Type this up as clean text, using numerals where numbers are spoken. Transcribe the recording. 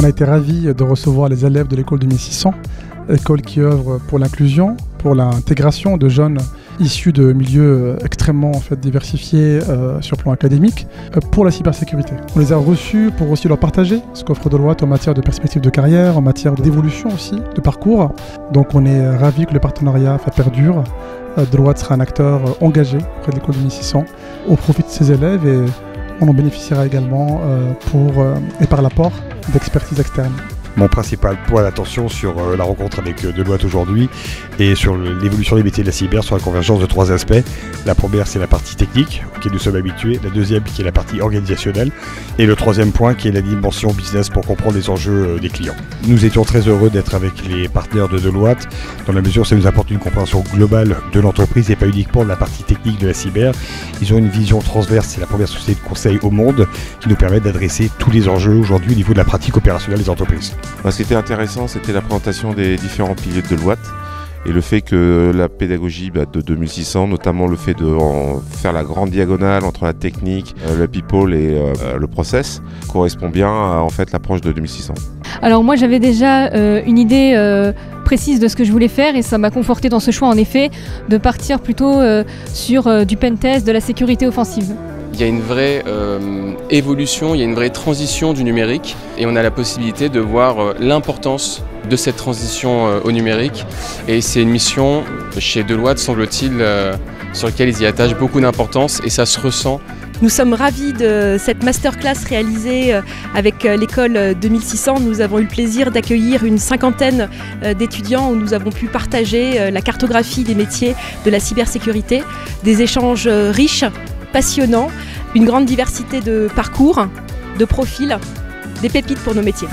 a été ravis de recevoir les élèves de l'école 2600, école qui œuvre pour l'inclusion, pour l'intégration de jeunes issus de milieux extrêmement diversifiés sur le plan académique, pour la cybersécurité. On les a reçus pour aussi leur partager ce qu'offre Deloitte en matière de perspectives de carrière, en matière d'évolution aussi, de parcours. Donc on est ravis que le partenariat perdure. Deloitte sera un acteur engagé auprès de l'école 2600 au profit de ses élèves et on en bénéficiera également et par l'apport d'expertise externe. Mon principal point d'attention sur la rencontre avec Deloitte aujourd'hui et sur l'évolution des métiers de la cyber sur la convergence de 3 aspects. La première, c'est la partie technique, auquel nous sommes habitués. La deuxième, qui est la partie organisationnelle. Et le troisième point, qui est la dimension business pour comprendre les enjeux des clients. Nous étions très heureux d'être avec les partenaires de Deloitte, dans la mesure où ça nous apporte une compréhension globale de l'entreprise et pas uniquement de la partie technique de la cyber. Ils ont une vision transverse, c'est la première société de conseil au monde qui nous permet d'adresser tous les enjeux aujourd'hui au niveau de la pratique opérationnelle des entreprises. Ce qui était intéressant, c'était la présentation des différents piliers de Deloitte et le fait que la pédagogie de 2600, notamment le fait de faire la grande diagonale entre la technique, le people et le process, correspond bien à l'approche de 2600. Alors moi j'avais déjà une idée précise de ce que je voulais faire et ça m'a conforté dans ce choix en effet de partir plutôt sur du pentest, de la sécurité offensive. Il y a une vraie évolution, il y a une vraie transition du numérique et on a la possibilité de voir l'importance de cette transition au numérique. Et c'est une mission chez Deloitte, semble-t-il, sur laquelle ils y attachent beaucoup d'importance et ça se ressent. Nous sommes ravis de cette masterclass réalisée avec l'école 2600. Nous avons eu le plaisir d'accueillir une 50aine d'étudiants où nous avons pu partager la cartographie des métiers de la cybersécurité, des échanges riches, passionnants, une grande diversité de parcours, de profils, des pépites pour nos métiers.